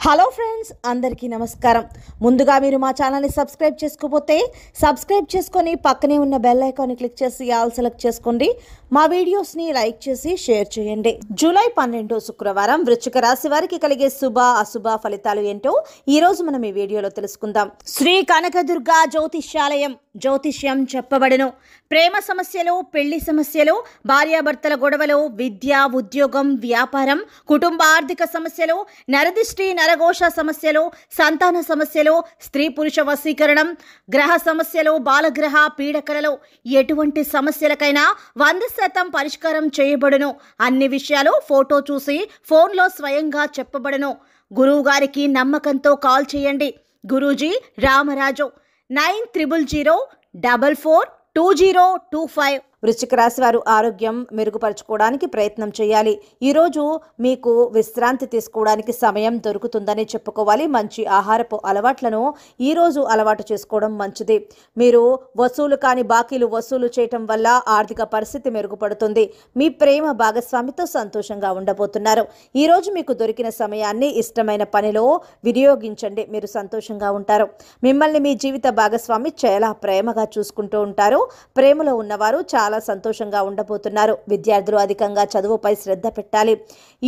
Hello friends, అందరికీ నమస్కారం. ముందుగా మీరు మా ఛానల్ని సబ్స్క్రైబ్ చేసుకోకపోతే సబ్స్క్రైబ్ చేసుకొని పక్కనే ఉన్న బెల్ ఐకాన్ని క్లిక్ చేసి ఆల్ సెలెక్ట్ చేసుకోండి. మా వీడియోస్ని లైక్ చేసి షేర్ చేయండి. జూలై 12 శుక్రవారం వృశ్చిక రాశి వారికి కలిగే శుభ అశుభ ఫలితాలు ఏంటో ఈరోజు మనం ఈ వీడియోలో తెలుసుకుందాం. శ్రీ కనకదుర్గ జ్యోతిష్యాలయం జ్యోతిష్యం చెప్పబడును. ప్రేమ సమస్యలు, పెళ్లి సమస్యలు, భార్యాభర్తల గొడవలు, విద్య, ఉద్యోగం, వ్యాపారం, కుటుంబ ఆర్థిక సమస్యలు, నరదిష్టి, నరఘోష సమస్యలు, సంతాన సమస్యలు, స్త్రీ పురుష వశీకరణం, గ్రహ సమస్యలు, బాలగ్రహ పీడకలలో ఎటువంటి సమస్యలకైనా 100% పరిష్కారం చేయబడును. అన్ని విషయాలు ఫోటో చూసి ఫోన్లో స్వయంగా చెప్పబడును. గురువు గారికి నమ్మకంతో కాల్ చేయండి. గురూజీ రామరాజు 9000442025. వృశ్చిక రాశి వారు ఆరోగ్యం మెరుగుపరచుకోవడానికి ప్రయత్నం చేయాలి. ఈరోజు మీకు విశ్రాంతి తీసుకోవడానికి సమయం దొరుకుతుందని చెప్పుకోవాలి. మంచి ఆహారపు అలవాట్లను ఈరోజు అలవాటు చేసుకోవడం మంచిది. మీరు వసూలు కాని బాకీలు వసూలు చేయటం వల్ల ఆర్థిక పరిస్థితి మెరుగుపడుతుంది. మీ ప్రేమ భాగస్వామితో సంతోషంగా ఉండబోతున్నారు. ఈరోజు మీకు దొరికిన సమయాన్ని ఇష్టమైన పనిలో వినియోగించండి. మీరు సంతోషంగా ఉంటారు. మిమ్మల్ని మీ జీవిత భాగస్వామి చాలా ప్రేమగా చూసుకుంటూ ఉంటారు. ప్రేమలో ఉన్నవారు చాలా సంతోషంగా ఉండబోతున్నారు. విద్యార్థులు అధికంగా చదువుపై శ్రద్ధ పెట్టాలి.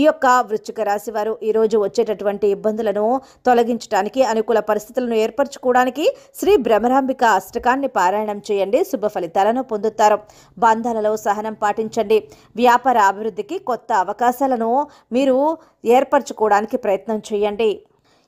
ఈ యొక్క వృశ్చిక రాశి వారు ఈరోజు వచ్చేటటువంటి ఇబ్బందులను తొలగించడానికి, అనుకూల పరిస్థితులను ఏర్పరచుకోవడానికి శ్రీ భ్రమరాంబిక అష్టకాన్ని పారాయణం చేయండి. శుభ ఫలితాలను పొందుతారు. బంధాలలో సహనం పాటించండి. వ్యాపార అభివృద్ధికి కొత్త అవకాశాలను మీరు ఏర్పరచుకోవడానికి ప్రయత్నం చేయండి.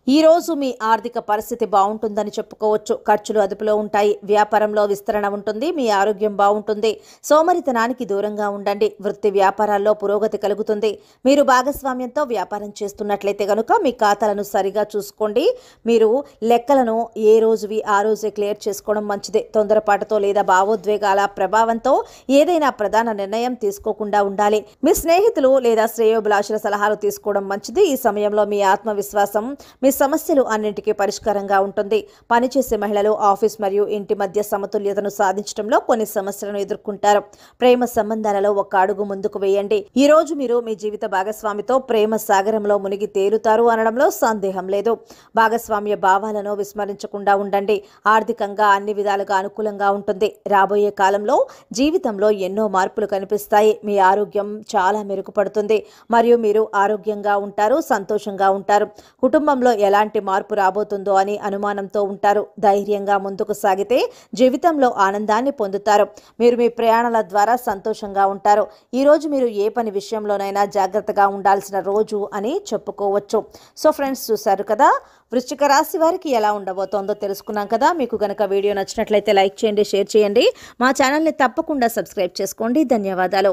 ఈరోజు మీ ఆర్థిక పరిస్థితి బాగుంటుందని చెప్పుకోవచ్చు. ఖర్చులు అదుపులో ఉంటాయి. వ్యాపారంలో విస్తరణ ఉంటుంది. మీ ఆరోగ్యం బాగుంటుంది. సోమరితనానికి దూరంగా ఉండండి. వృత్తి వ్యాపారాల్లో పురోగతి కలుగుతుంది. మీరు భాగస్వామ్యంతో వ్యాపారం చేస్తున్నట్లయితే కనుక మీ ఖాతాలను సరిగా చూసుకోండి. మీరు లెక్కలను ఏ రోజువి ఆ రోజే క్లియర్ చేసుకోవడం మంచిది. తొందరపాటుతో లేదా భావోద్వేగాల ప్రభావంతో ఏదైనా ప్రధాన నిర్ణయం తీసుకోకుండా ఉండాలి. మీ స్నేహితులు లేదా శ్రేయోభిలాషుల సలహాలు తీసుకోవడం మంచిది. ఈ సమయంలో మీ ఆత్మవిశ్వాసం మీ సమస్యలు అన్నింటికీ పరిష్కారంగా ఉంటుంది. పనిచేసే మహిళలు ఆఫీస్ మరియు ఇంటి మధ్య సమతుల్యతను సాధించడంలో కొన్ని సమస్యలను ఎదుర్కొంటారు. ప్రేమ సంబంధాలలో ఒక అడుగు ముందుకు వేయండి. ఈ రోజు మీరు మీ జీవిత భాగస్వామితో ప్రేమ సాగరంలో మునిగి తేలుతారు అనడంలో సందేహం లేదు. భాగస్వామ్య భావాలను విస్మరించకుండా ఉండండి. ఆర్థికంగా అన్ని విధాలుగా అనుకూలంగా ఉంటుంది. రాబోయే కాలంలో జీవితంలో ఎన్నో మార్పులు కనిపిస్తాయి. మీ ఆరోగ్యం చాలా మెరుగుపడుతుంది మరియు మీరు ఆరోగ్యంగా ఉంటారు, సంతోషంగా ఉంటారు. కుటుంబంలో ఎలాంటి మార్పు రాబోతుందో అని అనుమానంతో ఉంటారు. ధైర్యంగా ముందుకు సాగితే జీవితంలో ఆనందాన్ని పొందుతారు. మీరు మీ ప్రయాణాల ద్వారా సంతోషంగా ఉంటారు. ఈరోజు మీరు ఏ పని విషయంలోనైనా జాగ్రత్తగా ఉండాల్సిన రోజు అని చెప్పుకోవచ్చు. సో ఫ్రెండ్స్, చూశారు కదా వృశ్చిక రాశి వారికి ఎలా ఉండబోతోందో తెలుసుకున్నాం కదా. మీకు కనుక వీడియో నచ్చినట్లయితే లైక్ చేయండి, షేర్ చేయండి. మా ఛానల్ని తప్పకుండా సబ్స్క్రైబ్ చేసుకోండి. ధన్యవాదాలు.